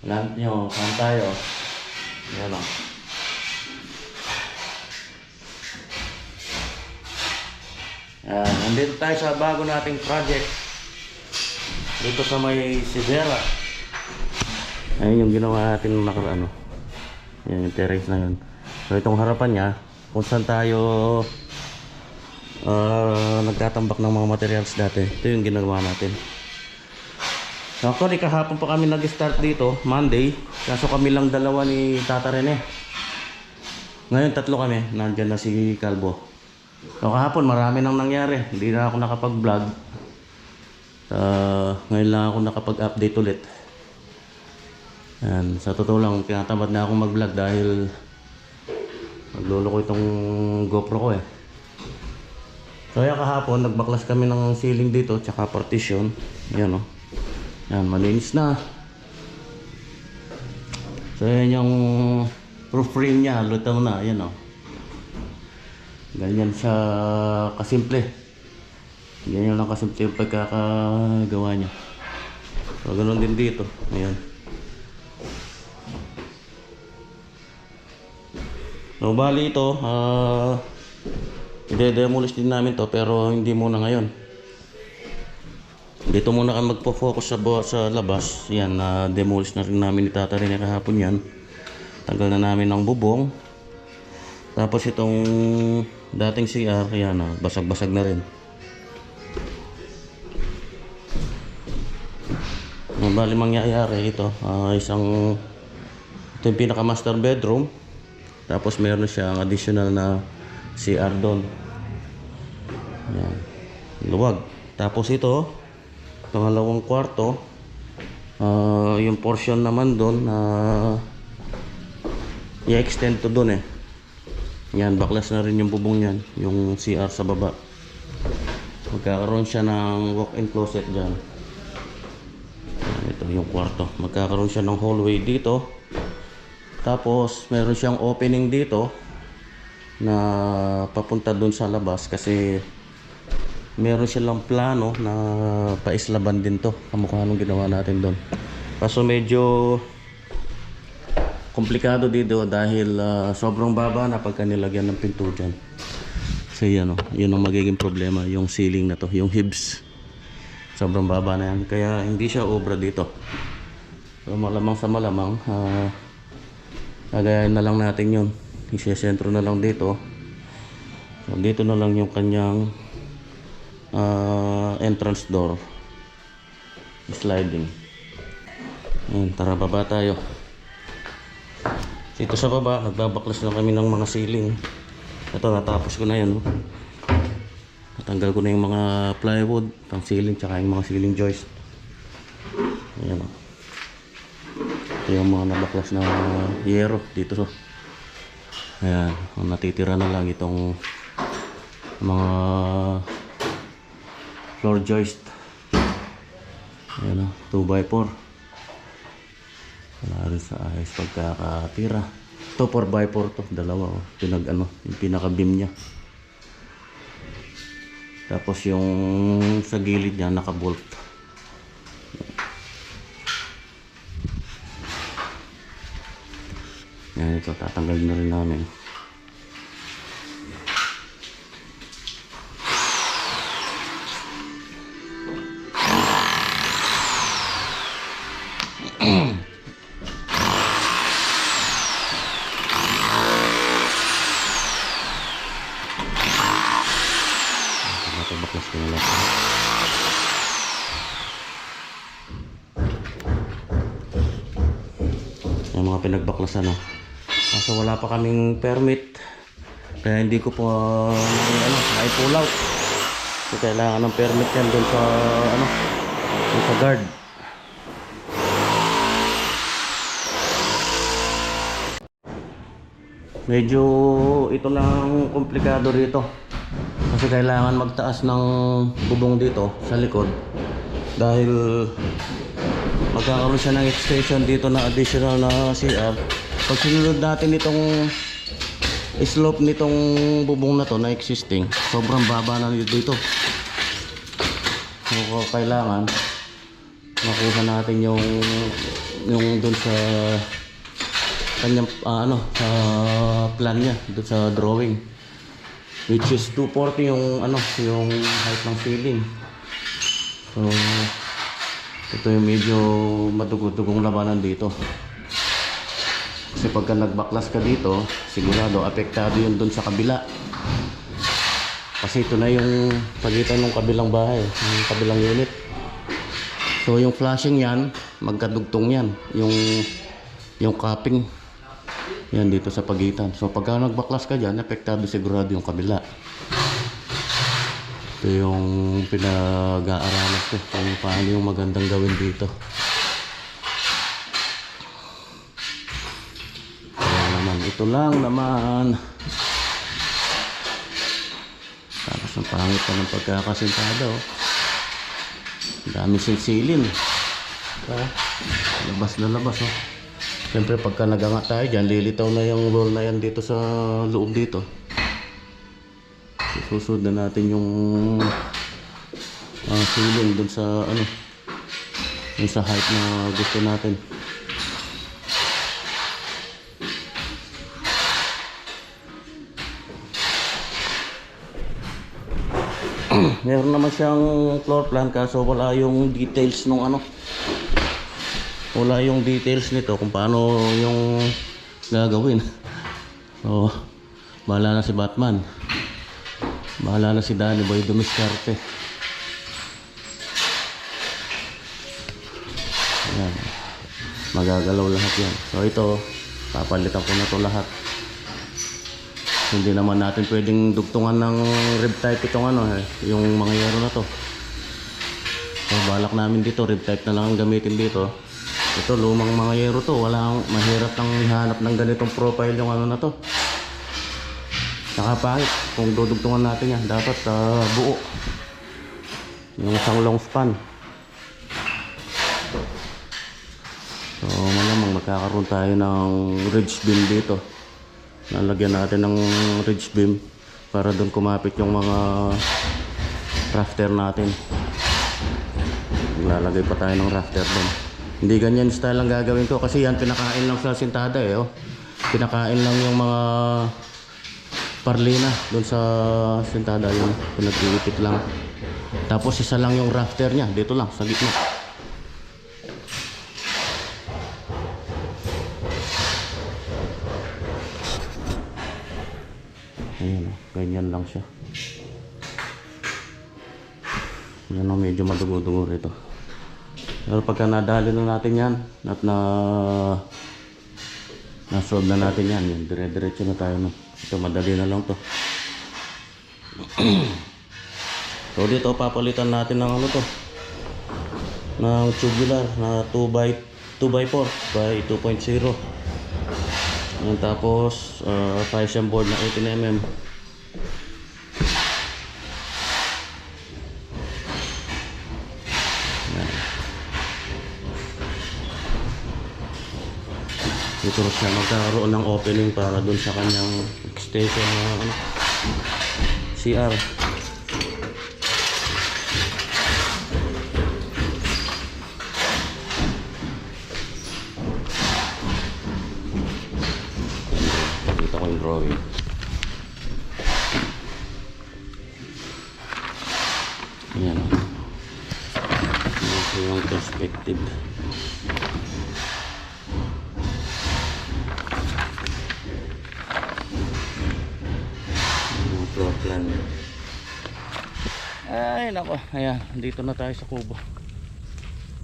Alam nyo, saan tayo? Yan o. Nandito tayo sa bago nating project. Dito sa may Sivera. Ayun yung ginawa natin nung nakaraan. Yan yung terrace na yun. So itong harapan niya, kung saan tayo nagtatambak ng mga materials dati. Ito yung ginagawa natin. Actually kahapon pa kami nag-start dito, Monday. Kaso kami lang dalawa ni Tata Rene. Ngayon tatlo kami, nandyan na si Calvo. So kahapon marami nang nangyari. Hindi na ako nakapag-vlog. Ngayon lang ako nakapag-update ulit. Yan, sa totoo lang, tinatamad na akong mag-vlog dahil naglolo ko itong GoPro ko eh. So yan kahapon, nagbaklas kami ng ceiling dito, tsaka partition. Yan o. Yan, malinis na. So yan yung roof frame nya, lutaw na, yan o. Ganyan siya kasimple. Ganyan lang kasimple yung pagkakagawa nya. So ganoon din dito, ayan. So bali ito, i-demolish din namin to pero hindi muna ngayon. Dito muna kami magpo-focus sa labas. Yan, demolish na rin namin ni Tata Rene kahapon yan. Tanggal na namin ng bubong. Tapos itong dating CR, yan, basag-basag na rin. Bali mangyayari ito, ito yung pinaka master bedroom. Tapos meron siyang additional na CR doon. Yan, luwag. Tapos ito, pangalawang kwarto, yung portion naman doon i-extend to doon eh. Yan, baklas na rin yung bubong yan, yung CR sa baba. Magkakaroon siya ng walk-in closet dyan. Yan, ito yung kwarto. Magkakaroon siya ng hallway dito. Tapos meron siyang opening dito na papunta doon sa labas kasi meron silang plano na paislaban din to, kamukha nung ginawa natin doon. Kaso medyo komplikado dito dahil sobrang baba na pagka nilagyan ng pinto dyan. So yan o, yun ang magiging problema, yung ceiling na to, yung hibs. Sobrang baba na yan, kaya hindi siya obra dito. So malamang sa malamang, gagayahin na lang natin yun. Isesentro na lang dito. So dito na lang yung kanyang entrance door, sliding. Ayan, tara baba tayo. Dito sa baba nagbabaklas lang kami ng mga ceiling. Ito natapos ko na yan. Natanggal ko na yung mga plywood pang ceiling tsaka yung mga ceiling joist. Ayan o. Ito yung mga nabaklas na yero dito. Ayan, ang natitira na lang itong mga floor joist. Ayan o, 2x4. Wala rin sa ayos pagkakatira. Ito 4x4 to, dalawa o. Yung pinaka beam nya. Tapos yung sa gilid nya naka-bolt. Yan, ito tatanggal na rin namin. Baklas ko na lang. Yung mga pinagbaklasan no. Kaso wala pa kaming permit, kaya hindi ko pa pull out. So kailangan ng permit yan doon sa doon sa guard. Medyo ito lang komplikado rito. Kasi kailangan magtaas ng bubong dito sa likod dahil magkakaroon siya ng extension dito na additional na CR. Pag sinunod natin itong slope nitong bubong na to na existing, sobrang baba na dito. So kailangan makuha natin yung doon sa kanyang sa plan niya doon sa drawing, which is 240 yung height ng ceiling. So ito yung medyo madugong labanan dito, kasi pagka nagbaklas ka dito sigurado apektado yun doon sa kabila, kasi ito na yung pagitan ng kabilang bahay, yung kabilang unit. So yung flashing yan, magkadugtong yan, yung cupping yan dito sa pagitan. So pagka nagbaklas ka dyan, apektado sigurado yung kabila. Ito yung pinag-aaralan ko kung paano yung magandang gawin dito. Ayan naman, ito lang naman. Tapos ang pangit pa ng pagkakasintada, oh. Dami silsilin. Labas na labas, oh. Siyempre pagka nagangat tayo dyan, lilitaw na yung roll na yan dito sa loob dito. Susunod na natin yung ceiling dun sa yung sa height na gusto natin. Meron naman siyang floor plan, kaso wala yung details nung wala yung details nito kung paano yung gagawin. So bahala na si Batman, bahala na si Danny Boy dumiskarte. Ayan, magagalaw lahat yan. So ito, papalitan ko na to lahat. Hindi naman natin pwedeng dugtungan ng rib type itong yung mga yero na to. So balak namin dito, rib type na lang ang gamitin dito. Ito lumang mga yero to, mahirap nang ihanap ng ganitong profile yung na to. Nakapangit kung dudugtungan natin yan, dapat buo yung isang long span. So malamang magkakaroon tayo ng ridge beam dito. Nalagyan natin ng ridge beam para doon kumapit yung mga rafter natin. Lalagay pa tayo ng rafter doon. Hindi ganyan style ang gagawin ko, kasi yan pinakain lang sa sintada oh. Pinakain lang yung mga parlina doon sa sintada, yung pinag-iipit lang. Tapos isa lang yung rafter niya dito lang sa gitna. Ayan, ganyan lang siya. Yan o, medyo madugo-dugo rito. Pero pagka nadali na natin yan at na-solve na natin yan, yung dire-diretso na tayo. Ito, madali na lang to. So dito, papalitan natin ng ng tubular na 2x4 by 2.0. And tapos Fission board na 18mm. Dito siya magkakaroon ng opening para dun sa kanyang extension na CR. Dito ko yung drawing. Ayan o. Ito yung perspective. Floor plan. Ay nako, ayan, dito na tayo sa kubo.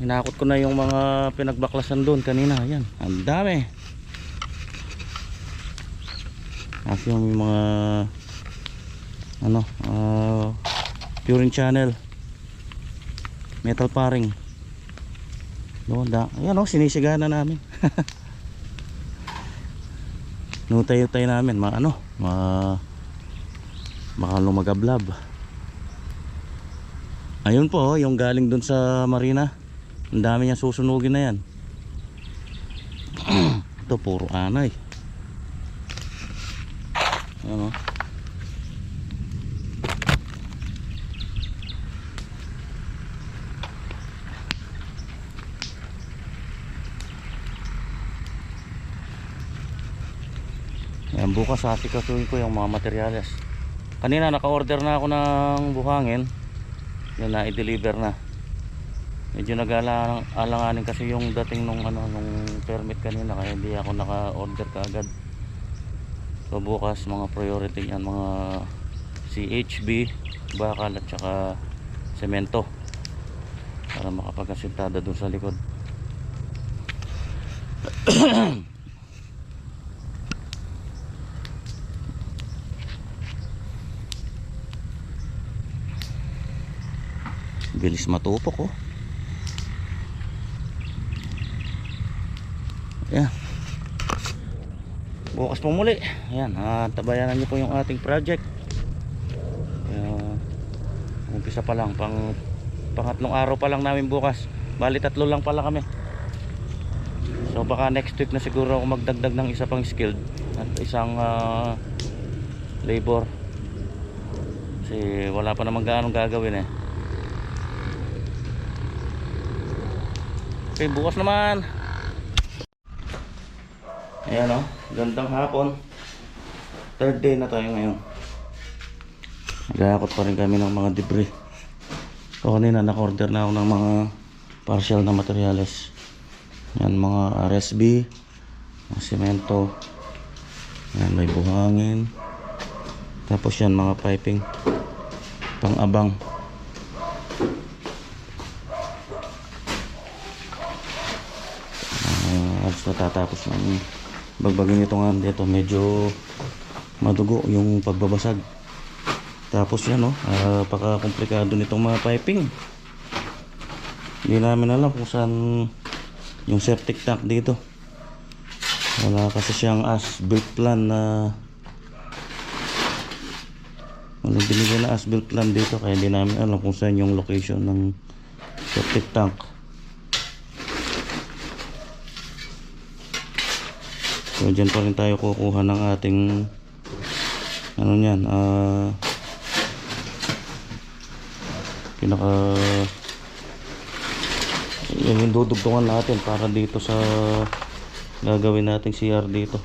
Hinakot ko na yung mga pinagbaklasan doon kanina. Ayan, ang dami. Kasi yung mga Puring channel, metal paring doon ayan o, sinisiga na namin. Nutay-utay namin baka lumagablab. Ayun po, yung galing dun sa marina, ang dami niya susunugin na yan. Ito puro anay. Ano? Yan, bukas sasikasuhin ko yung mga materyales. Kanina naka-order na ako ng buhangin. Yan na i-deliver na. Medyo nag-alanganin kasi yung dating nung permit kanina, kaya hindi ako naka-order kaagad. So bukas mga priority yan, mga CHB, bakal at saka semento para makapag-asintada dun sa likod. Bilis matupok, oh. Yan. Bukas po muli. Ayan, tabayanan nyo po yung ating project. Umpisa pa lang, pangatlong araw pa lang namin bukas. Bali 3 lang pala kami. So baka next week na siguro ako magdagdag ng isa pang skilled at isang labor. Kasi wala pa naman gaano gagawin eh. Okay, bukas naman. Ayan, oh, gandang hapon. 3rd day na tayo ngayon. Nagayakot pa rin kami ng mga debris. So kanina naka-order na ako ng mga partial na materyales. Yan, mga RSB, mga semento. Yan, may buhangin. Tapos yan, mga piping pang-abang. Alas natatapos ng bagbagin ito nga dito. Medyo madugo yung pagbabasag. Tapos yan, paka-komplikado nitong mga piping. Hindi namin alam kung saan yung septic tank dito. Wala kasi siyang as-built plan na wala binigyan na as-built plan dito, kaya hindi namin alam kung saan yung location ng septic tank. So dyan pa rin tayo kukuha ng ating pinaka yung dudugtungan natin para dito sa gagawin nating CR dito.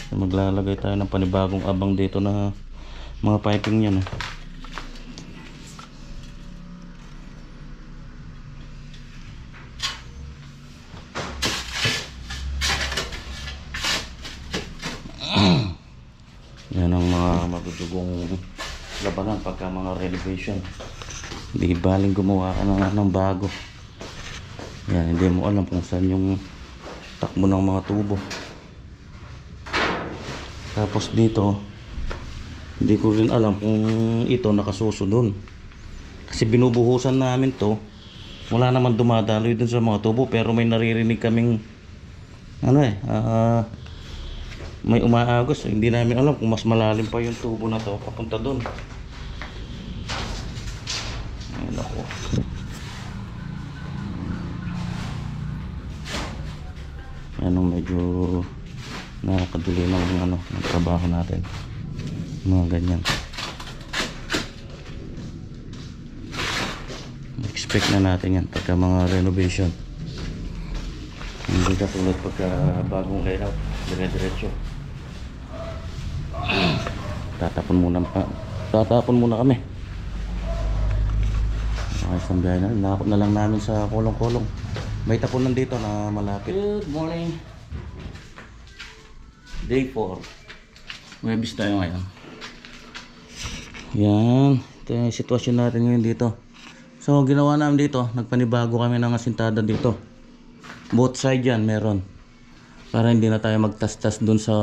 So, maglalagay tayo ng panibagong abang dito na mga piping yan, eh. Yan ang mga magdudugong labanan pagka mga renovation. Hindi baling gumawa ka ng bago. Yan, hindi mo alam kung saan yung takbo ng mga tubo. Tapos dito, hindi ko rin alam kung ito nakasuso dun. Kasi binubuhusan namin to. Wala naman dumadaloy dun sa mga tubo, pero may naririnig kaming may umaagos. Hindi namin alam kung mas malalim pa yung tubo na to papunta dun. Ayun ako. Yan, medyo nakakaduli ng trabaho natin. Mga ganyan. Expect na natin yan pagka mga renovation. Hindi katulad pagka bagong layout, dire-diretso. Tatapon muna kami. Okay, sambihay na. Nakapot na lang namin sa kolong-kolong. May tapunan dito na malapit. Good morning. Day 4. Webis tayo ngayon. Yan. Ito yung sitwasyon natin ngayon dito. So ginawa namin dito, nagpanibago kami ng asintada dito. Both side yan meron. Para hindi na tayo magtastas dun sa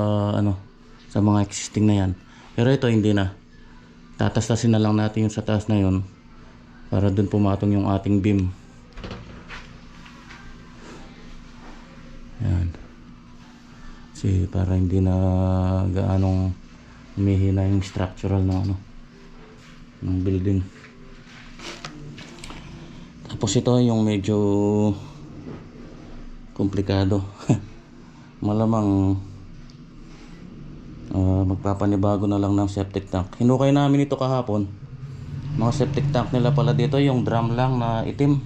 sa mga existing na yan. Pero ito hindi na. Tatastasin na lang natin yung sa taas na yun para dun pumatong yung ating beam. Yan. Kasi para hindi na gaanong humihina yung structural na ng building. Tapos ito yung medyo komplikado. Malamang magpapanibago na lang ng septic tank. Hinukay namin ito kahapon. Mga septic tank nila pala dito yung drum lang na itim.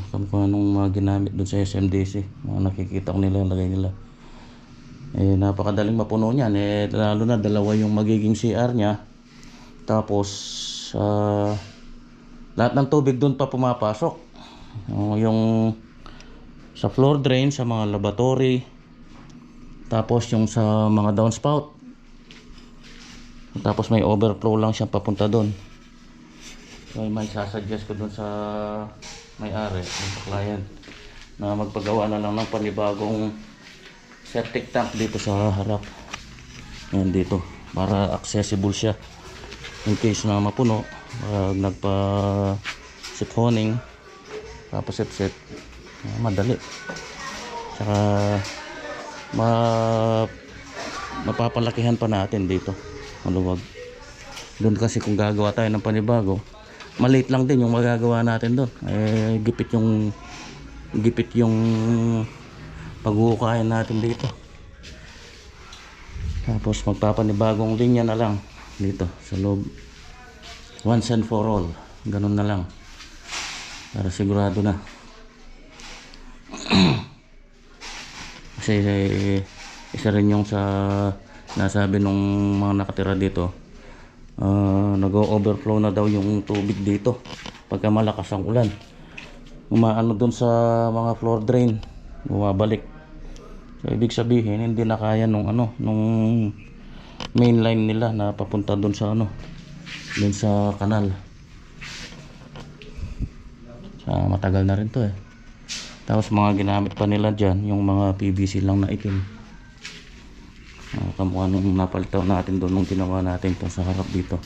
Kung anong mga ginamit dun sa SMDC, mga nakikita ko nila, lagay nila. Eh, napakadaling mapuno niyan. Eh, lalo na dalawa yung magiging CR niya. Tapos, lahat ng tubig doon pa pumapasok. Yung sa floor drain, sa mga lavatory. Tapos yung sa mga downspout. Tapos may overflow lang siya papunta doon. So, may sasuggest ko doon sa may-ari, sa client, na magpagawa na lang ng panibagong septic tank dito sa harap. Yan dito, para accessible siya in case na mapuno. Pag nagpa-siphoning, tapos sip-sip, madali. Saka mapapalakihan pa natin dito, maluwag. Doon kasi kung gagawa tayo ng panibago, maliit lang din yung magagawa natin doon. Eh, gipit yung paghuhukayan natin dito. Tapos magpapanibagong linya na lang dito sa loob, once and for all. Ganun na lang para sigurado na. Kasi isa rin yung sa nasabi nung mga nakatira dito, nag-overflow na daw yung tubig dito pagka malakas ang ulan. Umaano dun sa mga floor drain, bumabalik. So, ibig sabihin hindi na kaya nung main line nila na papunta dun sa dun sa kanal. Matagal na rin to eh. Tapos mga ginamit pa nila dyan, yung mga PVC lang na itim. Kamukha nung napalitaw natin doon nung ginawa natin ito sa harap dito.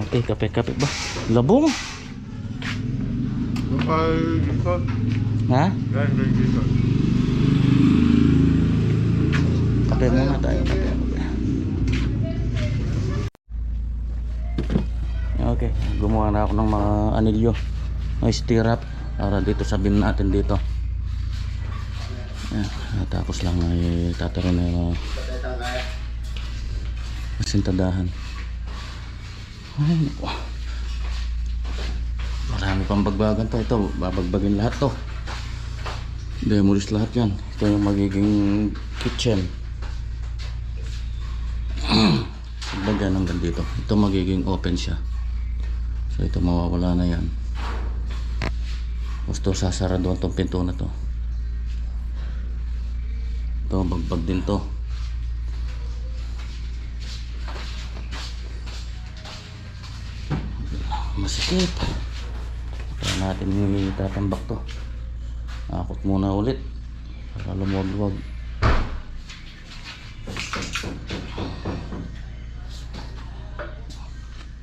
Okay, kape-kape ba? Labong? Ha? Kape muna tayo. Okay, gumawa na ako ng mga anilyo. May stirrup para dito sa beam natin dito. Yan, tapos lang ay tatarin na yung masintadahan. Ay, marami pang bagbagan to. Ito, babagbagin lahat to. Demolish lahat yan. Ito yung magiging kitchen. Bagyan hanggang dito. Ito magiging open siya. So ito mawawala na yan. Gusto sasara doon tong pinto na to. Ito bagbag din to. Masikip. Kaya natin itatambak to. Akot muna ulit para lumuwag-luwag.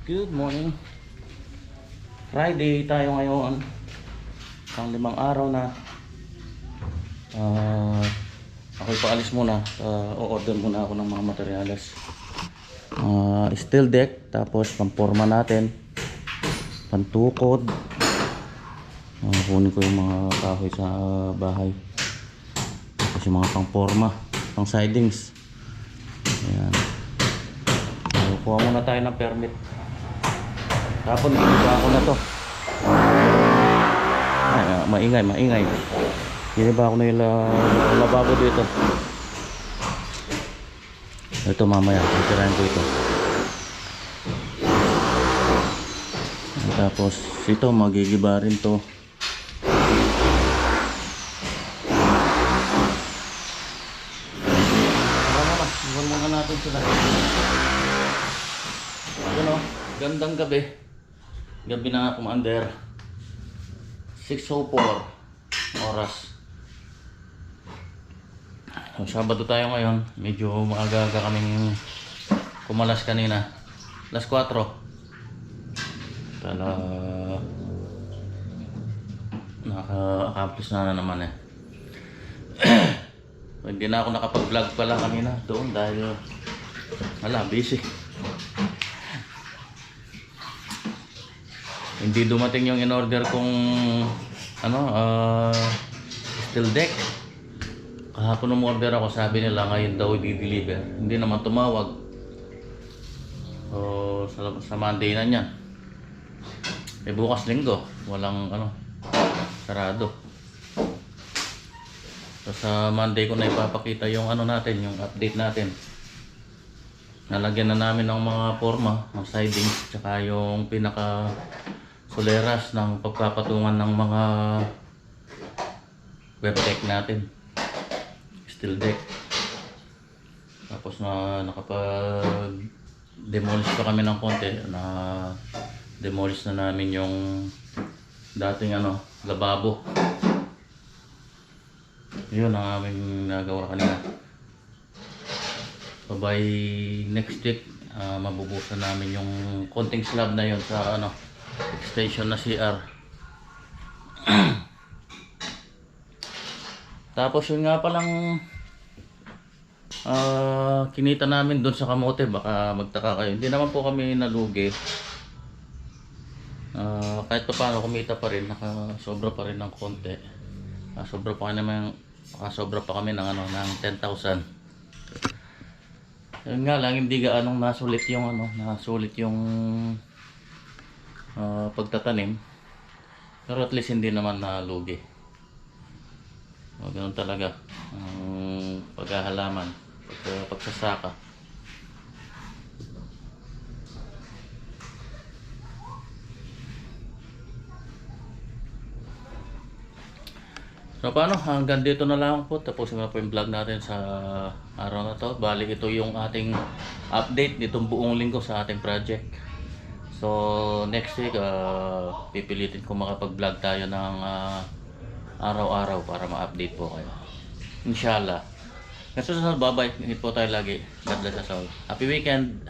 Good morning. Friday tayo ngayon. Pang 5 araw na. Ako'y paalis muna. O-order muna ako ng mga materyales. Steel deck, tapos pamporma natin, pantukod. Kunin ko yung mga kahoy sa bahay. Tapos yung mga pangporma, pang sidings. Ayan. Kuha muna tayo ng permit. Tapos giniba ko na to. Maingay. Giniba ko na yung lababo dito. Ito mamaya, titirahin ko ito. Tapos ito magigiba rin to. Iwan muna natin sila. Ayun o, gandang gabi. Gabi na nga, Commander. 6:04 oras. So, Sabado tayo ngayon. Medyo maaga-aga kaming kumalas kanina. Alas 4. Kala naka-accomplish na naman eh. Hindi na ako nakapag-vlog pala kanina doon dahil busy. Hindi dumating yung in-order kong steel deck. Kahapon umorder ako, sabi nila ngayon daw i-deliver. Hindi naman tumawag. So sa Monday na niyan. Bukas Linggo, walang sarado. So sa Monday ko na ipapakita yung ano natin, yung update natin. Nalagyan na namin ng mga forma, ng sidings, tsaka yung pinaka soleras ng pagpapatungan ng mga web deck natin. Steel deck. Tapos na nakapag demolish pa kami ng konti, na demolish na namin yung dating ano, lababo. Yun ang aming nagawa kanina. So by next week, mabubusan namin yung konting slab na yun sa ano, extension na CR. Tapos yun nga palang kinita namin doon sa kamote. Baka magtaka kayo, hindi naman po kami nalugi. Kahit pa paano kumita pa rin, nakasobra pa rin ng konti. Sobra pa kami ng ano, ng 10,000. Yun nga lang, hindi gaanong nasulit yung pagtatanim. Pero at least hindi naman nalugi. Ganoon talaga ang paghahalaman, pagsasaka. So paano, hanggang dito na lang po. Tapusin na po yung vlog natin sa araw na to. Bali ito yung ating update nitong buong linggo sa ating project. So next week, pipilitin ko makapag-vlog tayo ng araw-araw para ma-update po kayo. Inshallah. Kasi sa bye-bye. Ingat po tayo lagi. God bless us all. Happy weekend!